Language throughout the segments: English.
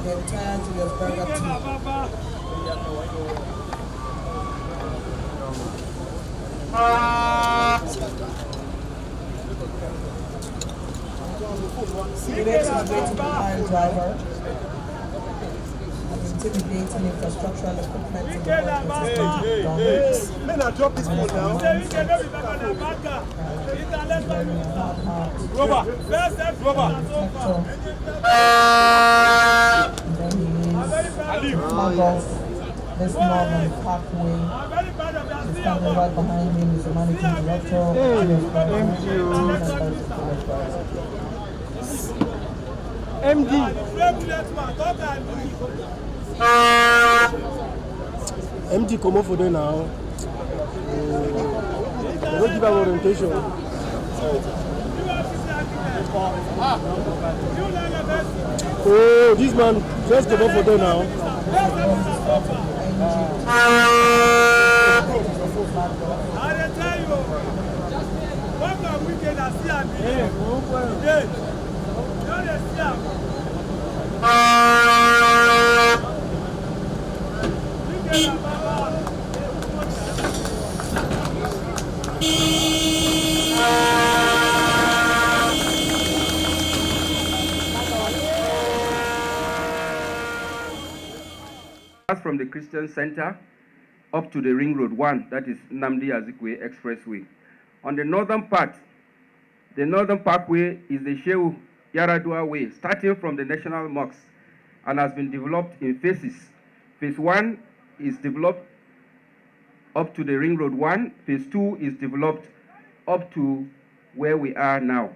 the entire Uduaghan team. Cigarettes is going to be hire driver and intimidating infrastructural equipment in the Men, I drop this phone now. Robert. This northern parkway. Standing right behind him is the managing director. MD. MD come up for them now. They don't give them orientation. Oh, this man just come up for them now. From the Christian Center up to the Ring Road 1, that is Nnamdi Azikiwe Expressway. On the northern part, the northern parkway is the Shehu Yaradua Way, starting from the National Mosque, and has been developed in phases. Phase 1 is developed up to the Ring Road 1. Phase 2 is developed up to where we are now.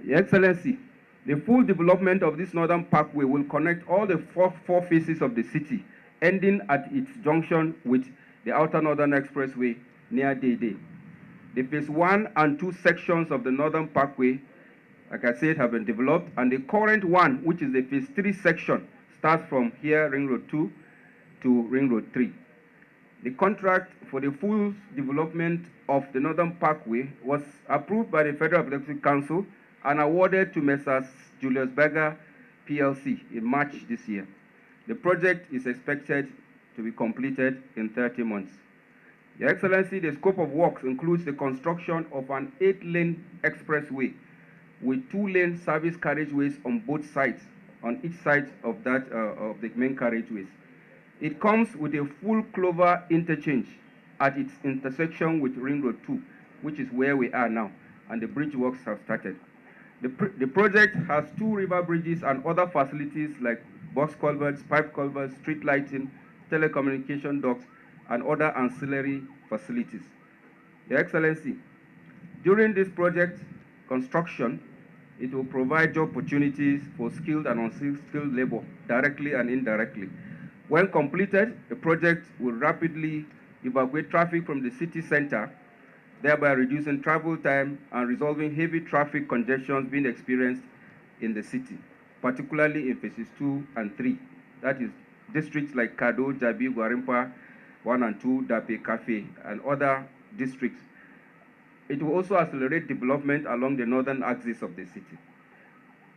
Your Excellency, the full development of this northern parkway will connect all the four phases of the city, ending at its junction with the Outer Northern Expressway near Dede. The phase 1 and 2 sections of the northern parkway, like I said, have been developed, and the current one, which is the phase 3 section, starts from here, Ring Road 2, to Ring Road 3. The contract for the full development of the northern parkway was approved by the Federal Executive Council and awarded to Messrs. Julius Berger PLC in March this year. The project is expected to be completed in 30 months. Your Excellency, the scope of works includes the construction of an 8-lane expressway with 2-lane service carriageways on both sides, on each side of that of the main carriageways. It comes with a full clover interchange at its intersection with Ring Road 2, which is where we are now, and the bridge works have started. The project has 2 river bridges and other facilities like box culverts, pipe culverts, street lighting, telecommunication docks, and other ancillary facilities. Your Excellency, during this project construction, it will provide job opportunities for skilled and unskilled labor, directly and indirectly. When completed, the project will rapidly evacuate traffic from the city center, thereby reducing travel time and resolving heavy traffic congestions being experienced in the city, particularly in phases 2 and 3. That is districts like Kado, Jabi, Gwarimpa, 1 and 2, Dape, Cafe, and other districts. It will also accelerate development along the northern axis of the city.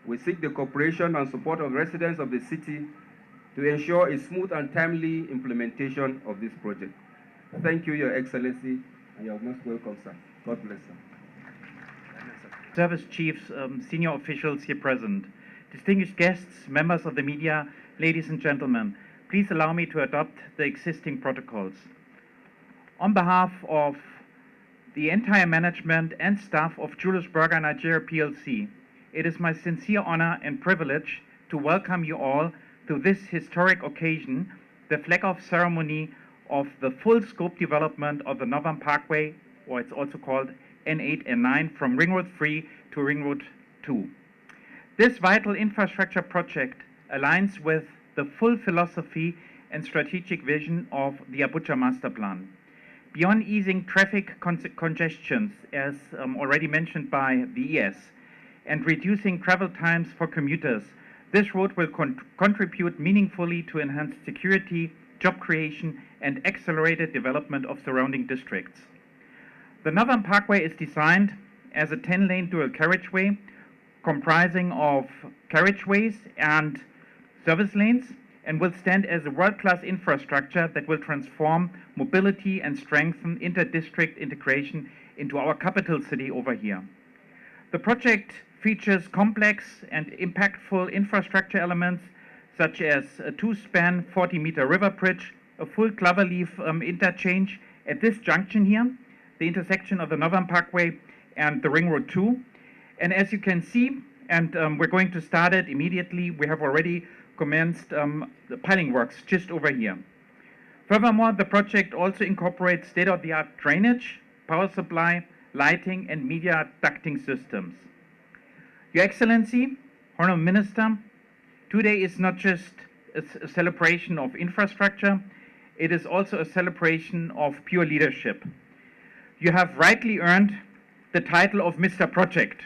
We seek the cooperation and support of residents of the city to ensure a smooth and timely implementation of this project. Thank you, Your Excellency, and you're most welcome, sir. God bless, sir. Service chiefs, senior officials here present, distinguished guests, members of the media, ladies and gentlemen, please allow me to adopt the existing protocols. On behalf of the entire management and staff of Julius Berger Nigeria PLC, it is my sincere honor and privilege to welcome you all to this historic occasion, the flag-off ceremony of the full scope development of the Northern Parkway, or it's also called N8 and 9, from Ring Road 3 to Ring Road 2. This vital infrastructure project aligns with the full philosophy and strategic vision of the Abuja Master Plan. Beyond easing traffic congestions, as already mentioned by the ES, and reducing travel times for commuters, this road will contribute meaningfully to enhanced security, job creation, and accelerated development of surrounding districts. The Northern Parkway is designed as a 10-lane dual carriageway comprising of carriageways and service lanes and will stand as a world-class infrastructure that will transform mobility and strengthen inter-district integration into our capital city over here. The project features complex and impactful infrastructure elements such as a two-span 40-meter river bridge, a full cloverleaf interchange at this junction here, the intersection of the Northern Parkway and the Ring Road 2. And as you can see, and we're going to start it immediately, we have already commenced the piling works just over here. Furthermore, the project also incorporates state-of-the-art drainage, power supply, lighting, and media ducting systems. Your Excellency, Honorable Minister, today is not just a celebration of infrastructure, it is also a celebration of pure leadership. You have rightly earned the title of Mr. Project.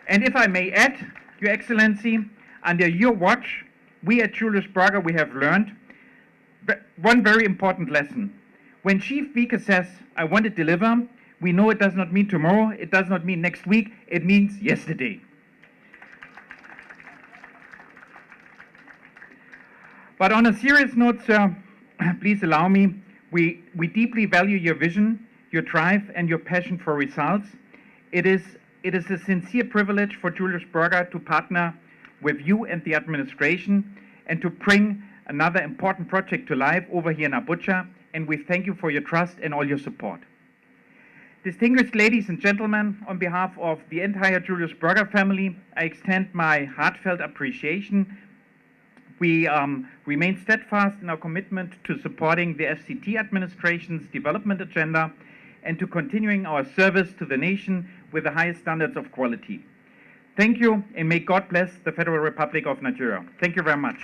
And if I may add, Your Excellency, under your watch, we at Julius Berger, we have learned one very important lesson. When Chief Wike says, I want to deliver, we know it does not mean tomorrow, it does not mean next week, it means yesterday. But on a serious note, sir, please allow me, we deeply value your vision, your drive, and your passion for results. It is a sincere privilege for Julius Berger to partner with you and the administration and to bring another important project to life over here in Abuja, and we thank you for your trust and all your support. Distinguished ladies and gentlemen, on behalf of the entire Julius Berger family, I extend my heartfelt appreciation. We remain steadfast in our commitment to supporting the FCT administration's development agenda and to continuing our service to the nation with the highest standards of quality. Thank you, and may God bless the Federal Republic of Nigeria. Thank you very much.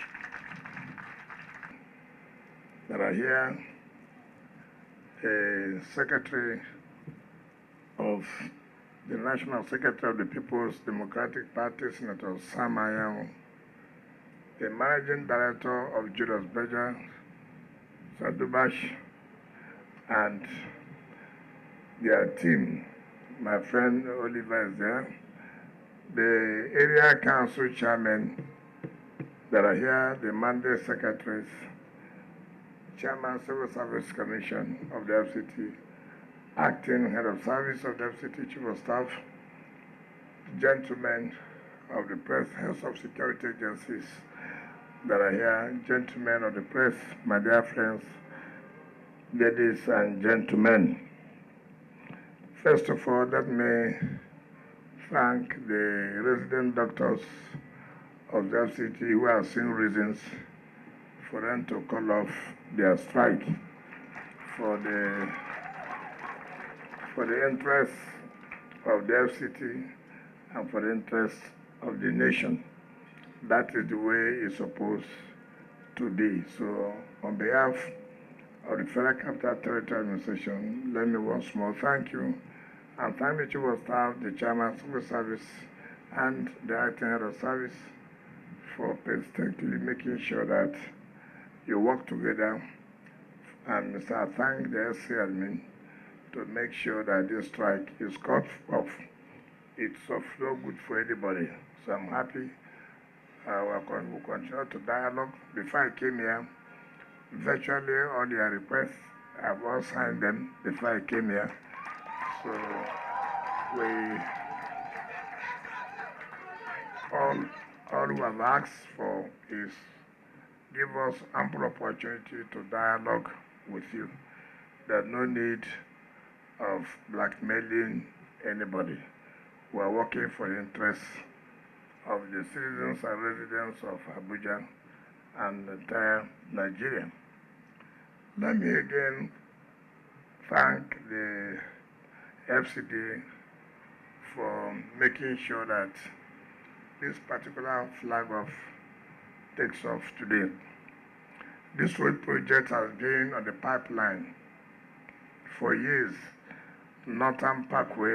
That are here, a Secretary of the National Secretary of the People's Democratic Party, Senator Sam Ayam, the Managing Director of Julius Berger, Sadubash, and their team. My friend Oliver is there. The area council chairmen that are here, the mandate secretaries, Chairman Civil Service Commission of the FCT, Acting Head of Service of the FCT Chief of Staff, gentlemen of the press, heads of security agencies that are here, gentlemen of the press, my dear friends, ladies and gentlemen. First of all, let me thank the resident doctors of the FCT who have seen reasons for them to call off their strike for the interest of the FCT and for the interest of the nation. That is the way it's supposed to be. So on behalf of the Federal Capital Territory Administration, let me once more thank you and thank the Chief of Staff, the Chairman of Civil Service, and the Acting Head of Service for painstakingly making sure that you work together. And Mr. I thank the SC admin to make sure that this strike is cut off. It's of no good for anybody. So I'm happy. We'll continue to dialogue. Before I came here, virtually all your requests, I've all signed them before I came here. So all we have asked for is give us ample opportunity to dialogue with you. There's no need of blackmailing anybody. We are working for the interests of the citizens and residents of Abuja and the entire Nigeria. Let me again thank the FCT for making sure that this particular flag off takes off today. This road project has been on the pipeline for years. Northern Parkway.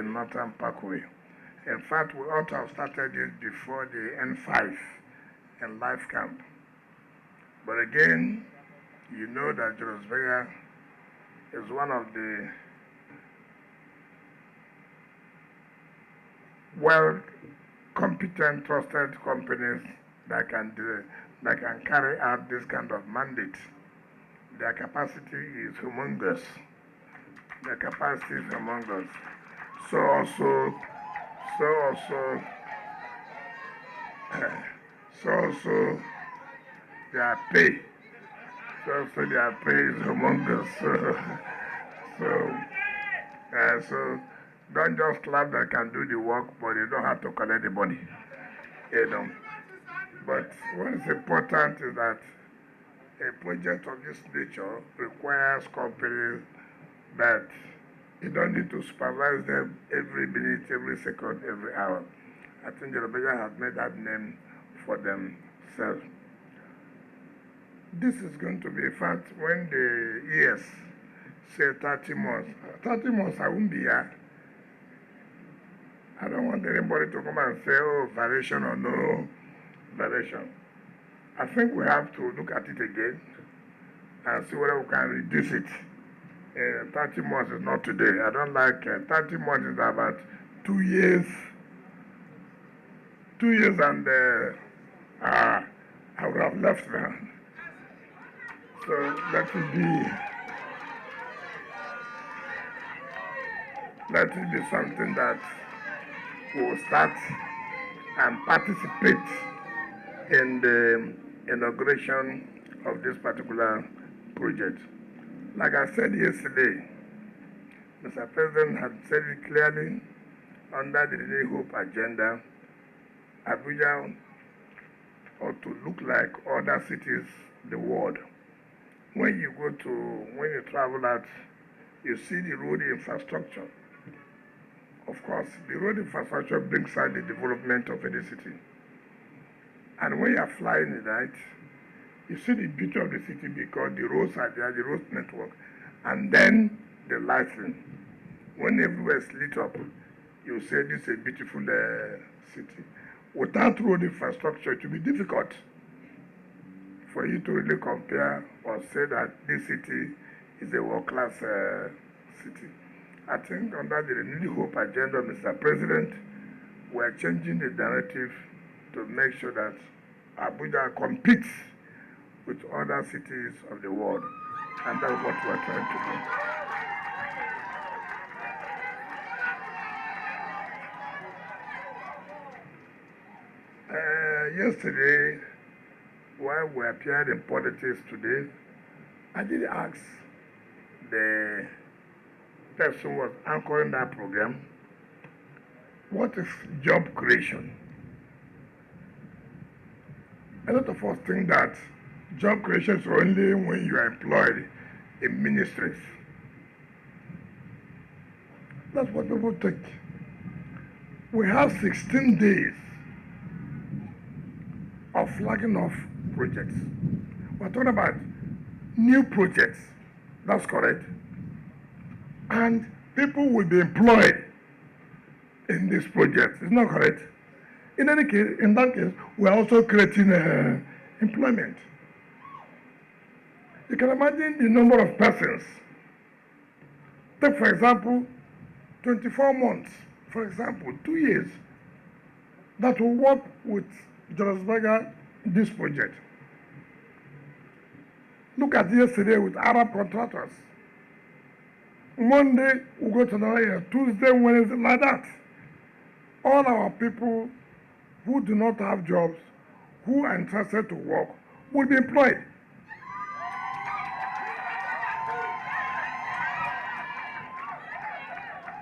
In fact, we ought to have started it before the N5 and Life Camp. But again, you know that Julius Berger is one of the well-competent, trusted companies that can carry out this kind of mandate. Their capacity is humongous. Their capacity is humongous. So also their pay. So their pay is humongous. So don't just clap that can do the work, but you don't have to collect the money. You know. But what is important is that a project of this nature requires companies that you don't need to supervise them every minute, every second, every hour. I think Abuja has made that name for themselves. This is going to be, in fact, when the years say 30 months. 30 months I won't be here. I don't want anybody to come and say, oh, variation or no variation. I think we have to look at it again and see whether we can reduce it. 30 months is not today. I don't like 30 months is about 2 years. 2 years and I would have left now. So let it be something that will start and participate in the inauguration of this particular project. Like I said yesterday, Mr. President had said it clearly under the New Hope agenda. Abuja ought to look like other cities in the world. When you travel out, you see the road infrastructure. Of course, the road infrastructure brings out the development of any city. And when you are flying at night, you see the beauty of the city because the roads are there, the road network, and then the lighting. When everywhere is lit up, you say this is a beautiful city. Without road infrastructure, it will be difficult for you to really compare or say that this city is a world-class city. I think under the Renewed Hope agenda, Mr. President, we are changing the narrative to make sure that Abuja competes with other cities of the world. And that's what we are trying to do. Yesterday, while we appeared in politics today, I did ask the person who was anchoring that program, what is job creation? A lot of us think that job creation is only when you are employed in ministries. That's what people think. We have 16 days of flagging off projects. We're talking about new projects. That's correct. And people will be employed in this project. It's not correct. In any case, in that case, we're also creating employment. You can imagine the number of persons. Take, for example, 24 months, for example, 2 years, that will work with Johannesburg this project. Look at yesterday with Arab contractors. Monday, we go to another year, Tuesday, Wednesday, like that. All our people who do not have jobs, who are interested to work, will be employed.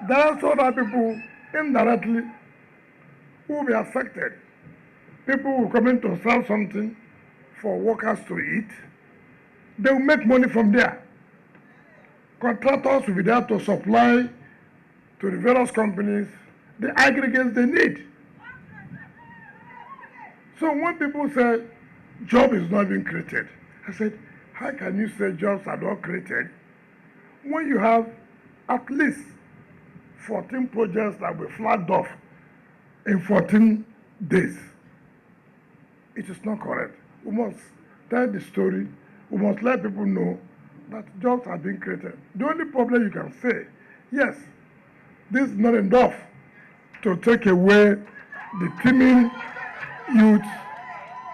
There are also other people indirectly who will be affected. People will come in to sell something for workers to eat. They will make money from there. Contractors will be there to supply to the various companies the aggregates they need. So when people say job is not being created, I said, how can you say jobs are not created when you have at least 14 projects that were flagged off in 14 days? It is not correct. We must tell the story. We must let people know that jobs are being created. The only problem you can say, yes, this is not enough to take away the teeming youth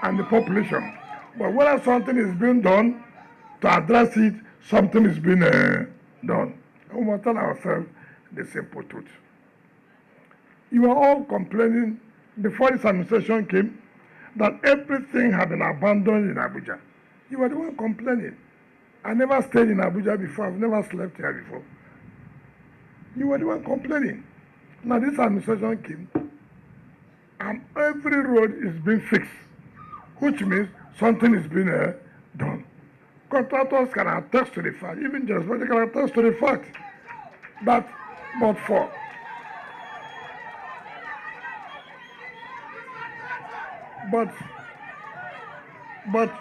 and the population. But whether something is being done to address it, something is being done. We must tell ourselves the simple truth. You were all complaining before this administration came that everything had been abandoned in Abuja. You were the one complaining. I never stayed in Abuja before. I've never slept here before. You were the one complaining. Now this administration came and every road is being fixed, which means something is being done. Contractors can attest to the fact, even just can attest to the fact that but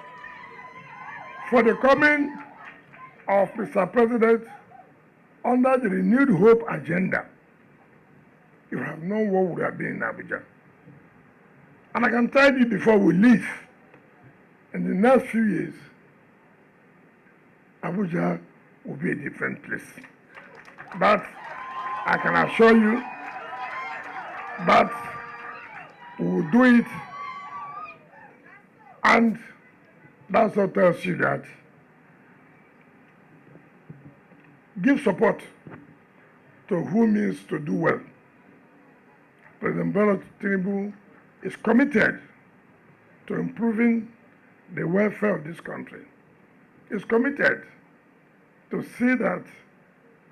for the coming of Mr. President under the renewed hope agenda, you have known what would have been in Abuja. And I can tell you before we leave, in the next few years, Abuja will be a different place. But I can assure you that we will do it, and that's what tells you that give support to who means to do well. President Bola Tinubu is committed to improving the welfare of this country. Is committed to see that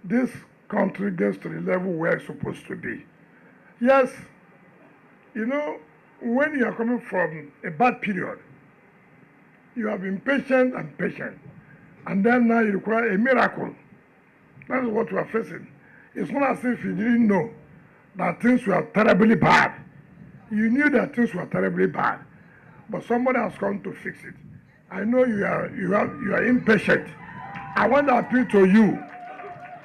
this country gets to the level where it's supposed to be. Yes, you know, when you are coming from a bad period, you have been patient and patient, and then now you require a miracle. That is what we are facing. It's not as if you didn't know that things were terribly bad. You knew that things were terribly bad, but somebody has come to fix it. I know you are impatient. I want to appeal to you.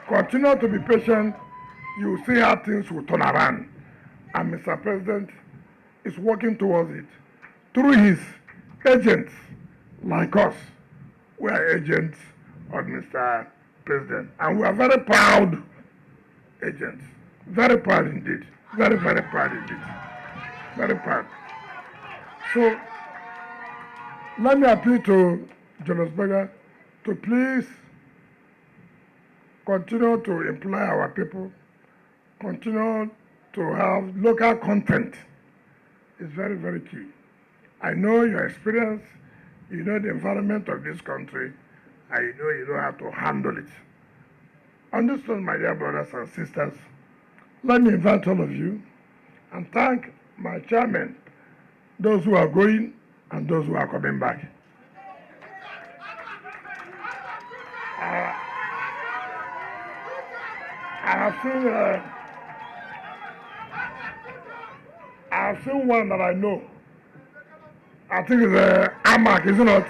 Continue to be patient. You will see how things will turn around. And Mr. President is working towards it through his agents like us. We are agents of Mr. President, and we are very proud agents. Very proud indeed. Very, very proud indeed. Very proud. So, let me appeal to Julius Berger to please continue to employ our people, continue to have local content. It's very, very key. I know your experience, you know the environment of this country, and you know how to handle it. Understand, my dear brothers and sisters, let me invite all of you and thank my chairman, those who are going and those who are coming back. I have seen one that I know. I think it's Amak, isn't it?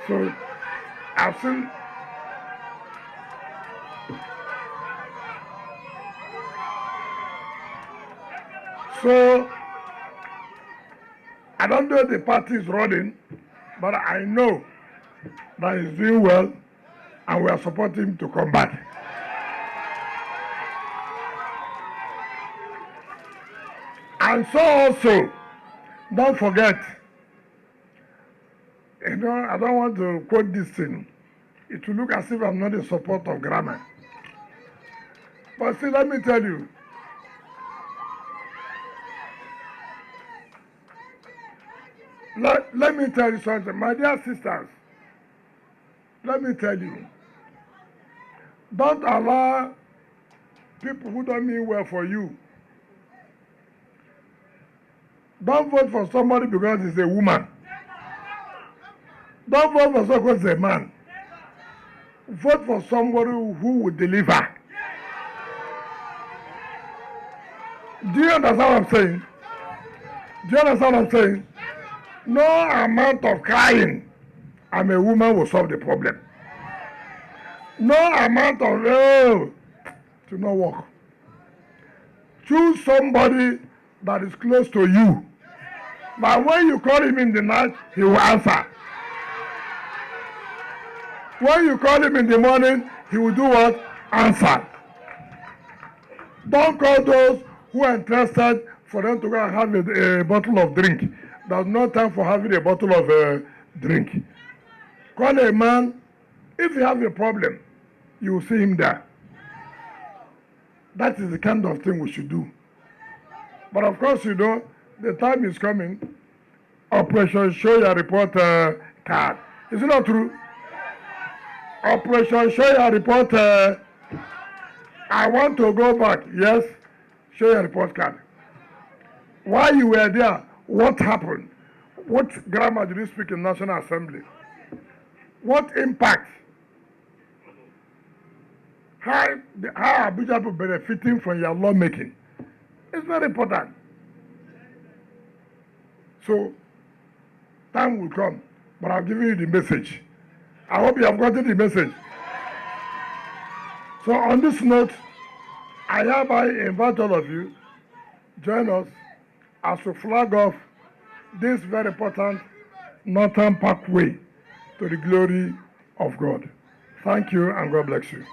So I've seen. So I don't know if the party is running, but I know that he's doing well, and we are supporting him to come back. And so also, don't forget, you know, I don't want to quote this thing. It will look as if I'm not in support of grammar. But see, let me tell you, let me tell you something. My dear sisters, let me tell you, don't allow people who don't mean well for you. Don't vote for somebody because he's a woman. Don't vote for somebody because he's a man. Vote for somebody who will deliver. Do you understand what I'm saying? Do you understand what I'm saying? No amount of crying, I'm a woman, will solve the problem. No amount of, to not work. Choose somebody that is close to you. But when you call him in the night, he will answer. When you call him in the morning, he will do what? Answer. Don't call those who are interested for them to go and have a bottle of drink. There's no time for having a bottle of drink. Call a man. If you have a problem, you will see him there. That is the kind of thing we should do. But of course, you know, the time is coming. Operation Show Your Report card. Is it not true? Operation Show Your Report. I want to go back. Yes, show your report card. While you were there, what happened? What grammar did you speak in National Assembly? What impact? How Abuja people benefiting from your lawmaking? It's very important. So, time will come, but I've given you the message. I hope you have gotten the message. So on this note, I hereby invite all of you, join us as we flag off this very important Northern Parkway to the glory of God. Thank you and God bless you.